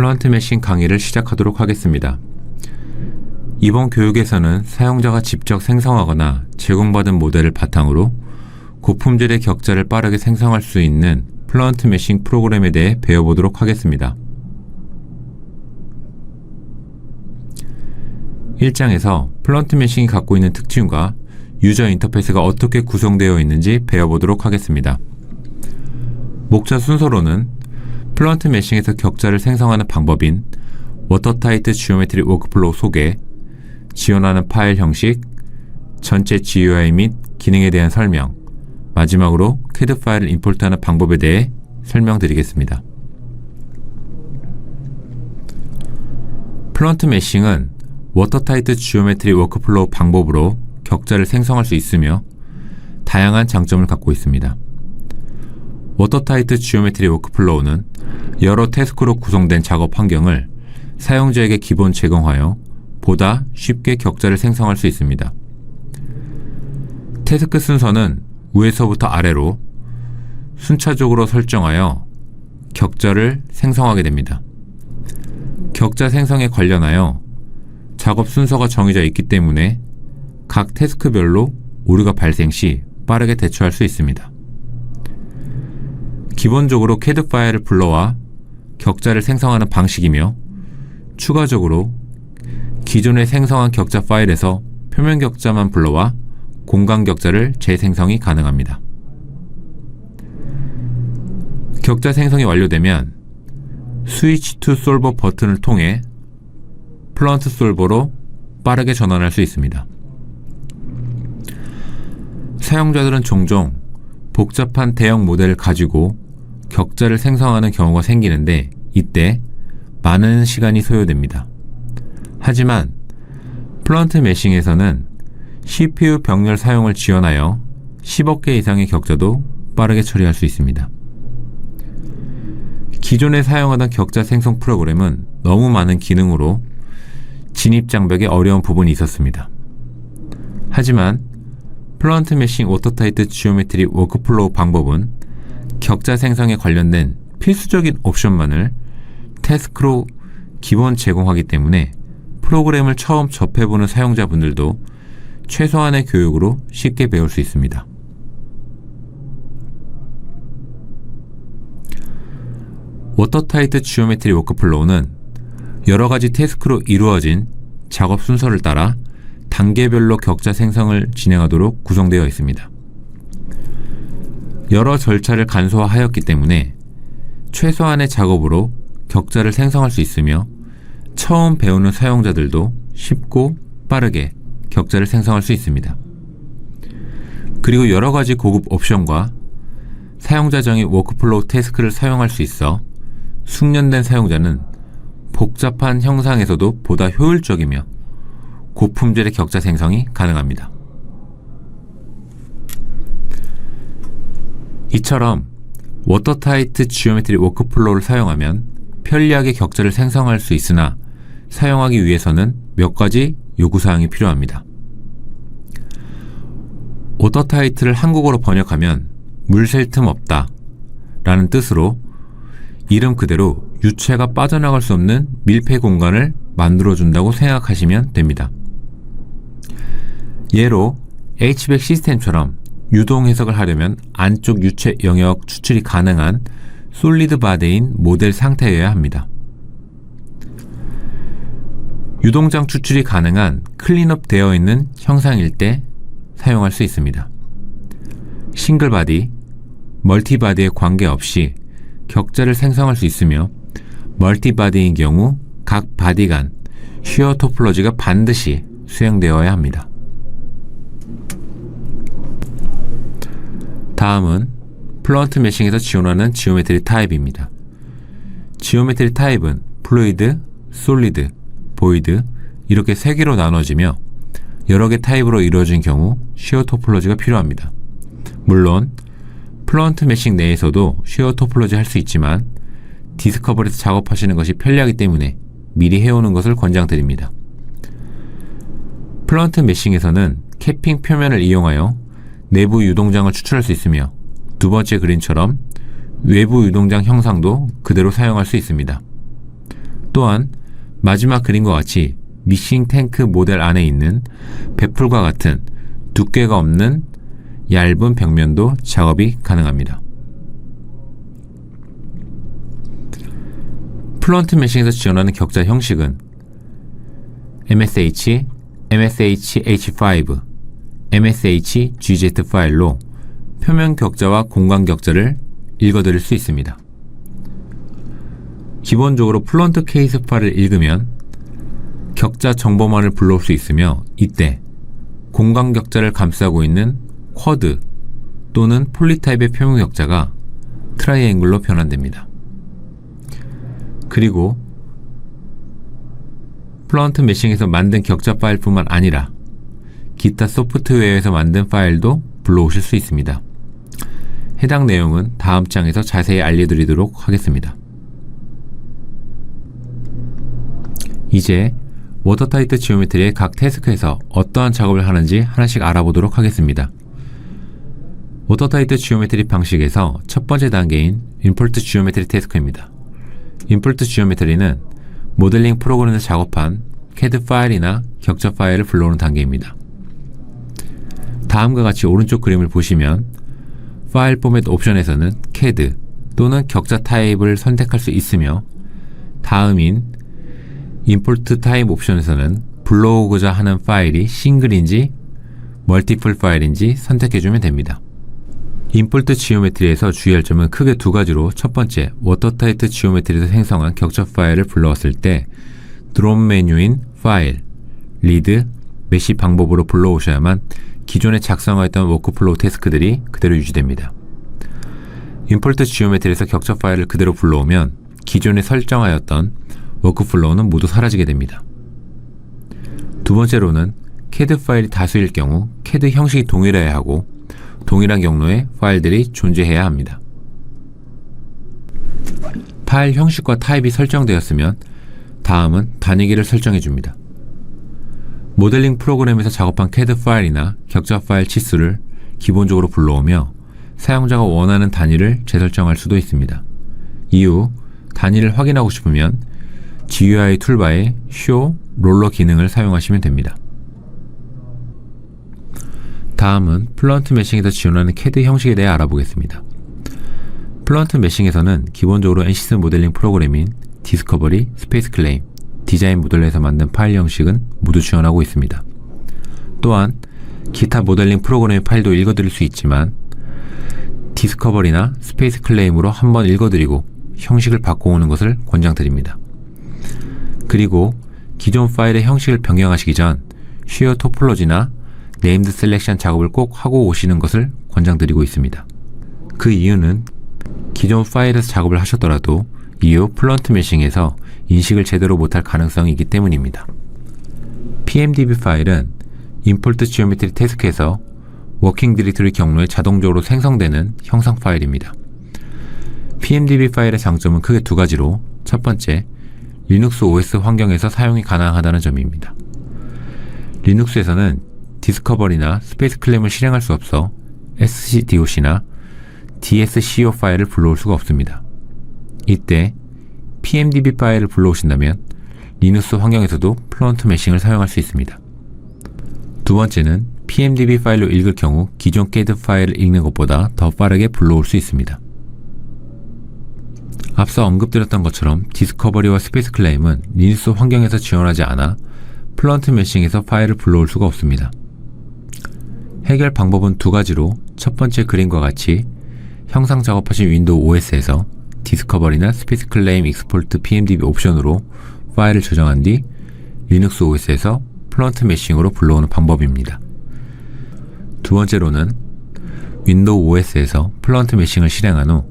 플런트 메싱 강의를 시작하도록 하겠습니다. 이번 교육에서는 사용자가 직접 생성하거나 제공받은 모델을 바탕으로 고품질의 격자를 빠르게 생성할 수 있는 플런트 메싱 프로그램에 대해 배워보도록 하겠습니다. 1장에서 플런트 메싱이 갖고 있는 특징과 유저 인터페이스가 어떻게 구성되어 있는지 배워보도록 하겠습니다. 목차 순서로는 플런트 메싱에서 격자를 생성하는 방법인 워터타이트 지오메트리 워크플로우 소개, 지원하는 파일 형식, 전체 GUI 및 기능에 대한 설명, 마지막으로 CAD 파일을 임포트하는 방법에 대해 설명드리겠습니다. 플런트 메싱은 워터타이트 지오메트리 워크플로우 방법으로 격자를 생성할 수 있으며 다양한 장점을 갖고 있습니다. 워터타이트 지오메트리 워크플로우는 여러 태스크로 구성된 작업 환경을 사용자에게 기본 제공하여 보다 쉽게 격자를 생성할 수 있습니다. 태스크 순서는 위에서부터 아래로 순차적으로 설정하여 격자를 생성하게 됩니다. 격자 생성에 관련하여 작업 순서가 정해져 있기 때문에 각 태스크별로 오류가 발생 시 빠르게 대처할 수 있습니다. 기본적으로 CAD 파일을 불러와 격자를 생성하는 방식이며 추가적으로 기존에 생성한 격자 파일에서 표면 격자만 불러와 공간 격자를 재생성이 가능합니다. 격자 생성이 완료되면 스위치 투 솔버 버튼을 통해 플런트 솔버로 빠르게 전환할 수 있습니다. 사용자들은 종종 복잡한 대형 모델을 가지고 격자를 생성하는 경우가 생기는데 이때 많은 시간이 소요됩니다. 하지만 플런트 메싱에서는 CPU 병렬 사용을 지원하여 10억 개 이상의 격자도 빠르게 처리할 수 있습니다. 기존에 사용하던 격자 생성 프로그램은 너무 많은 기능으로 진입 장벽에 어려운 부분이 있었습니다. 하지만 플런트 메싱 워터타이트 지오메트리 워크플로우 방법은 격자 생성에 관련된 필수적인 옵션만을 태스크로 기본 제공하기 때문에 프로그램을 처음 접해보는 사용자분들도 최소한의 교육으로 쉽게 배울 수 있습니다. 워터타이트 지오메트리 워크플로우는 여러가지 태스크로 이루어진 작업 순서를 따라 단계별로 격자 생성을 진행하도록 구성되어 있습니다. 여러 절차를 간소화하였기 때문에 최소한의 작업으로 격자를 생성할 수 있으며 처음 배우는 사용자들도 쉽고 빠르게 격자를 생성할 수 있습니다. 그리고 여러가지 고급 옵션과 사용자 정의 워크플로우 태스크를 사용할 수 있어 숙련된 사용자는 복잡한 형상에서도 보다 효율적이며 고품질의 격자 생성이 가능합니다. 이처럼 워터타이트 지오메트리 워크플로우를 사용하면 편리하게 격자를 생성할 수 있으나 사용하기 위해서는 몇 가지 요구사항이 필요합니다. 워터타이트를 한국어로 번역하면 물 셀 틈 없다 라는 뜻으로 이름 그대로 유체가 빠져나갈 수 없는 밀폐 공간을 만들어준다고 생각하시면 됩니다. 예로 HVAC 시스템처럼 유동 해석을 하려면 안쪽 유체 영역 추출이 가능한 솔리드 바디인 모델 상태여야 합니다. 유동장 추출이 가능한 클린업 되어 있는 형상일 때 사용할 수 있습니다. 싱글 바디, 멀티 바디에 관계없이 격자를 생성할 수 있으며 멀티 바디인 경우 각 바디 간 쉬어 토폴로지가 반드시 수행되어야 합니다. 다음은 플런트 메싱에서 지원하는 지오메트리 타입입니다. 지오메트리 타입은 플루이드, 솔리드, 보이드 이렇게 3개로 나눠지며 여러 개 타입으로 이루어진 경우 쉬어 토폴로지가 필요합니다. 물론 플런트 메싱 내에서도 쉬어 토폴로지 할 수 있지만 디스커버리에서 작업하시는 것이 편리하기 때문에 미리 해오는 것을 권장드립니다. 플런트 메싱에서는 캐핑 표면을 이용하여 내부 유동장을 추출할 수 있으며 두 번째 그림처럼 외부 유동장 형상도 그대로 사용할 수 있습니다. 또한 마지막 그림과 같이 미싱 탱크 모델 안에 있는 배풀과 같은 두께가 없는 얇은 벽면도 작업이 가능합니다. 플런트 메싱에서 지원하는 격자 형식은 MSH, MSH-H5, MSH-GZ 파일로 표면 격자와 공간 격자를 읽어드릴 수 있습니다. 기본적으로 플런트 케이스 파일을 읽으면 격자 정보만을 불러올 수 있으며, 이때 공간 격자를 감싸고 있는 쿼드 또는 폴리타입의 표면 격자가 트라이앵글로 변환됩니다. 그리고 플런트 메싱에서 만든 격자 파일뿐만 아니라 기타 소프트웨어에서 만든 파일도 불러오실 수 있습니다. 해당 내용은 다음 장에서 자세히 알려드리도록 하겠습니다. 이제 워터타이트 지오메트리의 각 태스크에서 어떠한 작업을 하는지 하나씩 알아보도록 하겠습니다. 워터타이트 지오메트리 방식에서 첫 번째 단계인 임포트 지오메트리 태스크입니다. 임포트 지오메트리는 모델링 프로그램에서 작업한 CAD 파일이나 격자 파일을 불러오는 단계입니다. 다음과 같이 오른쪽 그림을 보시면 파일 포맷 옵션에서는 CAD 또는 격자 타입을 선택할 수 있으며, 다음인 임포트 타입 옵션에서는 불러오고자 하는 파일이 싱글인지 멀티플 파일인지 선택해주면 됩니다. 임포트 지오메트리에서 주의할 점은 크게 두 가지로, 첫 번째, 워터타이트 지오메트리에서 생성한 격자 파일을 불러왔을 때 드롭 메뉴인 파일, 리드, 메시 방법으로 불러오셔야만 기존에 작성하였던 워크플로우 태스크들이 그대로 유지됩니다. 임포트 지오메트리에서 격자 파일을 그대로 불러오면 기존에 설정하였던 워크플로우는 모두 사라지게 됩니다. 두 번째로는 CAD 파일이 다수일 경우 CAD 형식이 동일해야 하고, 동일한 경로의 파일들이 존재해야 합니다. 파일 형식과 타입이 설정되었으면 다음은 단위기를 설정해 줍니다. 모델링 프로그램에서 작업한 CAD 파일이나 격자 파일 치수를 기본적으로 불러오며 사용자가 원하는 단위를 재설정할 수도 있습니다. 이후 단위를 확인하고 싶으면 GUI 툴바의 Show 롤러 기능을 사용하시면 됩니다. 다음은 플런트 메싱에서 지원하는 CAD 형식에 대해 알아보겠습니다. 플런트 메싱에서는 기본적으로 NCS 모델링 프로그램인 디스커버리, 스페이스 클레임, 디자인 모델에서 만든 파일 형식은 모두 지원하고 있습니다. 또한 기타 모델링 프로그램의 파일도 읽어드릴 수 있지만 디스커버리나 스페이스 클레임으로 한번 읽어드리고 형식을 바꿔오는 것을 권장드립니다. 그리고 기존 파일의 형식을 변경하시기 전 쉐어 토폴로지나 네임드 셀렉션 작업을 꼭 하고 오시는 것을 권장드리고 있습니다. 그 이유는 기존 파일에서 작업을 하셨더라도 이후 플런트 메싱에서 인식을 제대로 못할 가능성이 있기 때문입니다. PMDB 파일은 임포트 지오메트리 태스크에서 워킹 디렉토리 경로에 자동적으로 생성되는 형상 파일입니다. PMDB 파일의 장점은 크게 두 가지로, 첫 번째, 리눅스 OS 환경에서 사용이 가능하다는 점입니다. 리눅스에서는 디스커버리나 스페이스 클레임을 실행할 수 없어 scdoc나 dsco 파일을 불러올 수가 없습니다. 이때 PMDB 파일을 불러오신다면 리눅스 환경에서도 플런트 메싱을 사용할 수 있습니다. 두 번째는 PMDB 파일로 읽을 경우 기존 CAD 파일을 읽는 것보다 더 빠르게 불러올 수 있습니다. 앞서 언급드렸던 것처럼 디스커버리와 스페이스 클레임은 리눅스 환경에서 지원하지 않아 플런트 메싱에서 파일을 불러올 수가 없습니다. 해결 방법은 두 가지로, 첫 번째 그림과 같이 형상 작업하신 윈도우 OS에서 디스커버리나 스페이스 클레임 익스포트 PMDB 옵션으로 파일을 저장한 뒤 리눅스 OS에서 플런트 메싱으로 불러오는 방법입니다. 두 번째로는 윈도우 OS에서 플런트 메싱을 실행한 후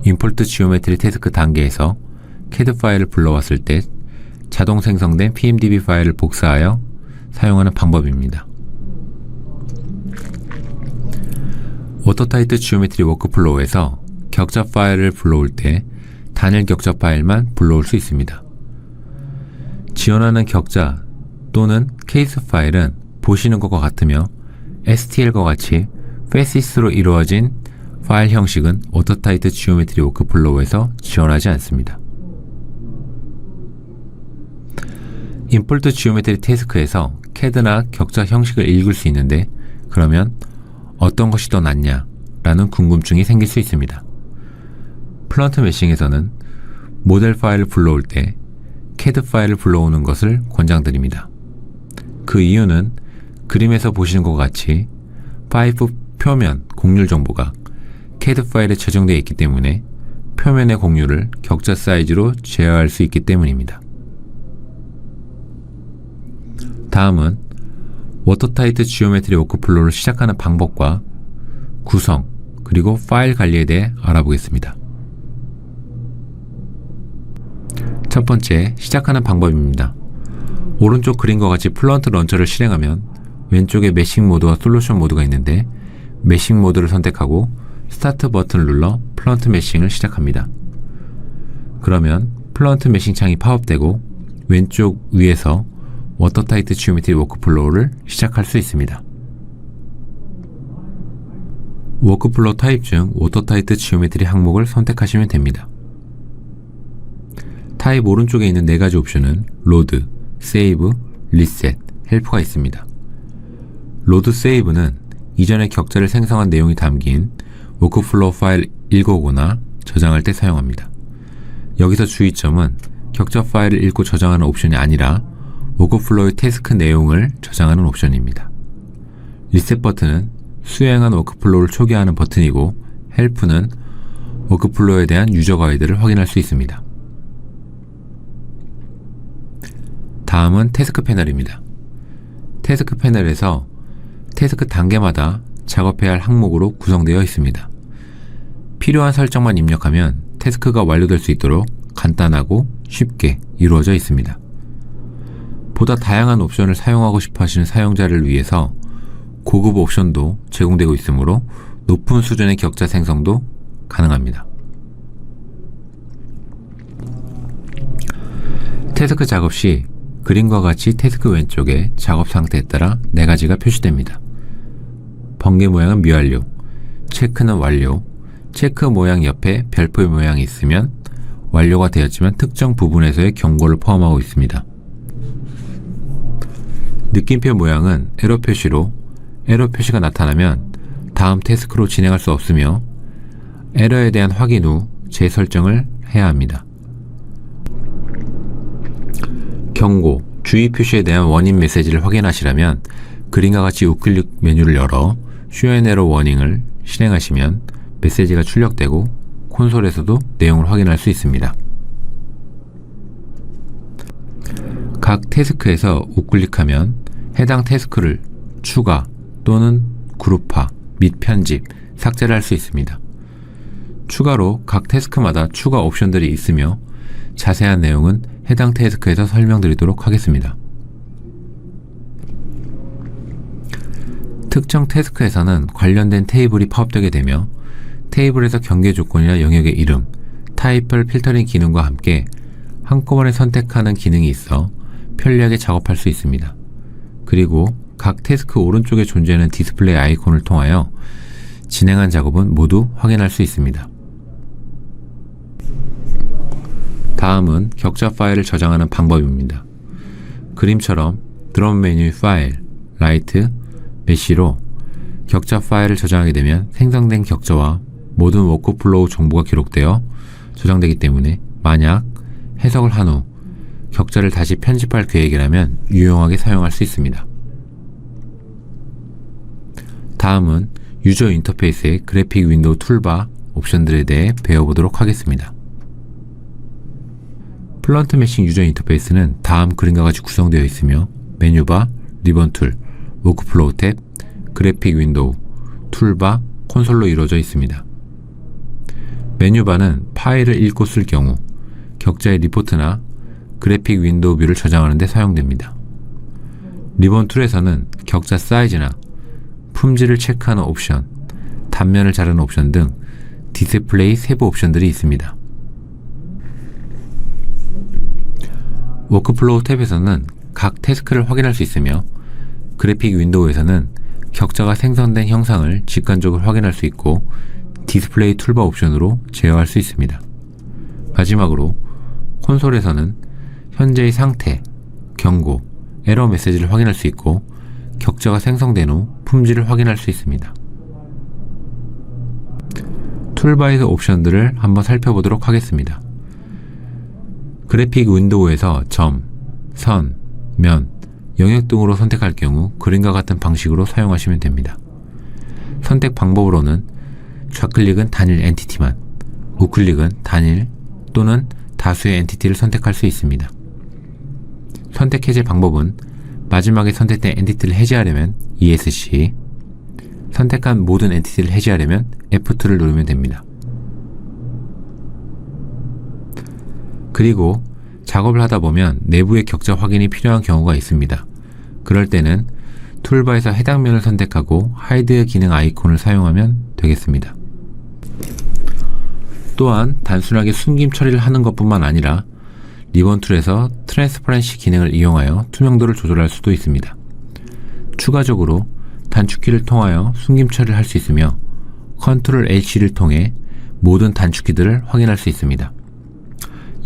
임포트 지오메트리 태스크 단계에서 CAD 파일을 불러왔을 때 자동 생성된 PMDB 파일을 복사하여 사용하는 방법입니다. 워터타이트 지오메트리 워크플로우에서 격자 파일을 불러올 때 단일 격자 파일만 불러올 수 있습니다. 지원하는 격자 또는 케이스 파일은 보시는 것과 같으며 STL과 같이 FACES로 이루어진 파일 형식은 워터타이트 지오메트리 워크플로우에서 지원하지 않습니다. 임포트 지오메트리 태스크에서 CAD나 격자 형식을 읽을 수 있는데 그러면 어떤 것이 더 낫냐 라는 궁금증이 생길 수 있습니다. 플런트 메싱에서는 모델 파일을 불러올 때 CAD 파일을 불러오는 것을 권장드립니다. 그 이유는 그림에서 보시는 것과 같이 파이프 표면 곡률 정보가 CAD 파일에 저장되어 있기 때문에 표면의 곡률을 격자 사이즈로 제어할 수 있기 때문입니다. 다음은 워터타이트 지오메트리 워크플로우를 시작하는 방법과 구성, 그리고 파일 관리에 대해 알아보겠습니다. 첫 번째, 시작하는 방법입니다. 오른쪽 그림과 같이 플런트 런처를 실행하면 왼쪽에 메싱 모드와 솔루션 모드가 있는데 메싱 모드를 선택하고 스타트 버튼을 눌러 플런트 메싱을 시작합니다. 그러면 플런트 메싱 창이 팝업되고 왼쪽 위에서 워터타이트 지오메트리 워크플로우를 시작할 수 있습니다. 워크플로우 타입 중 워터타이트 지오메트리 항목을 선택하시면 됩니다. 타입 오른쪽에 있는 4가지 옵션은 로드, 세이브, 리셋, 헬프가 있습니다. 로드 세이브는 이전에 격자를 생성한 내용이 담긴 워크플로우 파일 읽어오거나 저장할 때 사용합니다. 여기서 주의점은 격자 파일을 읽고 저장하는 옵션이 아니라 워크플로우의 태스크 내용을 저장하는 옵션입니다. 리셋 버튼은 수행한 워크플로우를 초기화하는 버튼이고 헬프는 워크플로우에 대한 유저 가이드를 확인할 수 있습니다. 다음은 태스크 패널입니다. 태스크 패널에서 태스크 단계마다 작업해야 할 항목으로 구성되어 있습니다. 필요한 설정만 입력하면 태스크가 완료될 수 있도록 간단하고 쉽게 이루어져 있습니다. 보다 다양한 옵션을 사용하고 싶어 하시는 사용자를 위해서 고급 옵션도 제공되고 있으므로 높은 수준의 격자 생성도 가능합니다. 태스크 작업 시 그림과 같이 태스크 왼쪽에 작업 상태에 따라 4가지가 표시됩니다. 번개 모양은 미완료, 체크는 완료, 체크 모양 옆에 별표 모양이 있으면 완료가 되었지만 특정 부분에서의 경고를 포함하고 있습니다. 느낌표 모양은 에러 표시로 에러 표시가 나타나면 다음 태스크로 진행할 수 없으며 에러에 대한 확인 후 재설정을 해야 합니다. 경고, 주의 표시에 대한 원인 메시지를 확인하시려면 그림과 같이 우클릭 메뉴를 열어 Show an Error 워닝을 실행하시면 메시지가 출력되고 콘솔에서도 내용을 확인할 수 있습니다. 각 태스크에서 우클릭하면 해당 태스크를 추가 또는 그룹화 및 편집, 삭제를 할 수 있습니다. 추가로 각 태스크마다 추가 옵션들이 있으며 자세한 내용은 해당 태스크에서 설명드리도록 하겠습니다. 특정 태스크에서는 관련된 테이블이 팝업되게 되며 테이블에서 경계 조건이나 영역의 이름, 타입별 필터링 기능과 함께 한꺼번에 선택하는 기능이 있어 편리하게 작업할 수 있습니다. 그리고 각 태스크 오른쪽에 존재하는 디스플레이 아이콘을 통하여 진행한 작업은 모두 확인할 수 있습니다. 다음은 격자 파일을 저장하는 방법입니다. 그림처럼 드롭 메뉴 파일, 라이트, 메시로 격자 파일을 저장하게 되면 생성된 격자와 모든 워크플로우 정보가 기록되어 저장되기 때문에 만약 해석을 한 후 격자를 다시 편집할 계획이라면 유용하게 사용할 수 있습니다. 다음은 유저 인터페이스의 그래픽 윈도우 툴바 옵션들에 대해 배워보도록 하겠습니다. 플런트 메싱 유저 인터페이스는 다음 그림과 같이 구성되어 있으며 메뉴바, 리본 툴, 워크플로우 탭, 그래픽 윈도우, 툴바, 콘솔로 이루어져 있습니다. 메뉴바는 파일을 읽고 쓸 경우 격자의 리포트나 그래픽 윈도우 뷰를 저장하는 데 사용됩니다. 리본 툴에서는 격자 사이즈나 품질을 체크하는 옵션, 단면을 자르는 옵션 등 디스플레이 세부 옵션들이 있습니다. 워크플로우 탭에서는 각 태스크를 확인할 수 있으며 그래픽 윈도우에서는 격자가 생성된 형상을 직관적으로 확인할 수 있고 디스플레이 툴바 옵션으로 제어할 수 있습니다. 마지막으로 콘솔에서는 현재의 상태, 경고, 에러 메시지를 확인할 수 있고 격자가 생성된 후 품질을 확인할 수 있습니다. 툴바에서 옵션들을 한번 살펴보도록 하겠습니다. 그래픽 윈도우에서 점, 선, 면, 영역 등으로 선택할 경우 그림과 같은 방식으로 사용하시면 됩니다. 선택 방법으로는 좌클릭은 단일 엔티티만, 우클릭은 단일 또는 다수의 엔티티를 선택할 수 있습니다. 선택 해제 방법은 마지막에 선택된 엔티티를 해제하려면 ESC, 선택한 모든 엔티티를 해제하려면 F2를 누르면 됩니다. 그리고 작업을 하다 보면 내부의 격자 확인이 필요한 경우가 있습니다. 그럴 때는 툴바에서 해당 면을 선택하고 하이드 기능 아이콘을 사용하면 되겠습니다. 또한 단순하게 숨김 처리를 하는 것뿐만 아니라 리본 툴에서 트랜스퍼런시 기능을 이용하여 투명도를 조절할 수도 있습니다. 추가적으로 단축키를 통하여 숨김 처리를 할 수 있으며 컨트롤 H를 통해 모든 단축키들을 확인할 수 있습니다.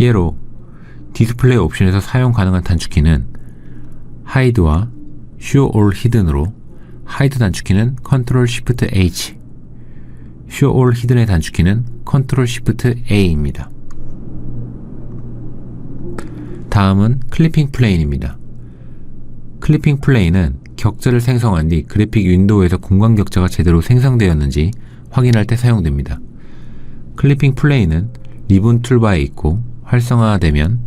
예로 디스플레이 옵션에서 사용 가능한 단축키는 하이드와 Show All Hidden으로 하이드 단축키는 컨트롤 Shift H, Show All Hidden의 단축키는 컨트롤 Shift A입니다. 다음은 클리핑 플레인입니다. 클리핑 플레인은 격자를 생성한 뒤 그래픽 윈도우에서 공간 격자가 제대로 생성되었는지 확인할 때 사용됩니다. 클리핑 플레인은 리본 툴바에 있고 활성화되면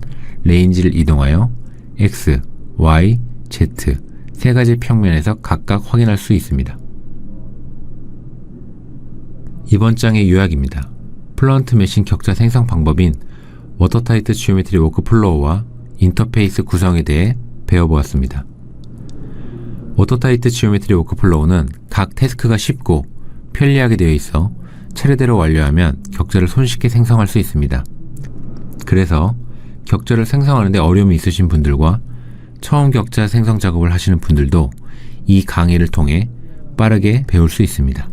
레인지를 이동하여 X, Y, Z 세 가지 평면에서 각각 확인할 수 있습니다. 이번 장의 요약입니다. 플런트 메신 격자 생성 방법인 워터타이트 지오메트리 워크플로우와 인터페이스 구성에 대해 배워보았습니다. 워터타이트 지오메트리 워크플로우는 각 태스크가 쉽고 편리하게 되어 있어 차례대로 완료하면 격자를 손쉽게 생성할 수 있습니다. 그래서 격자를 생성하는 데 어려움이 있으신 분들과 처음 격자 생성 작업을 하시는 분들도 이 강의를 통해 빠르게 배울 수 있습니다.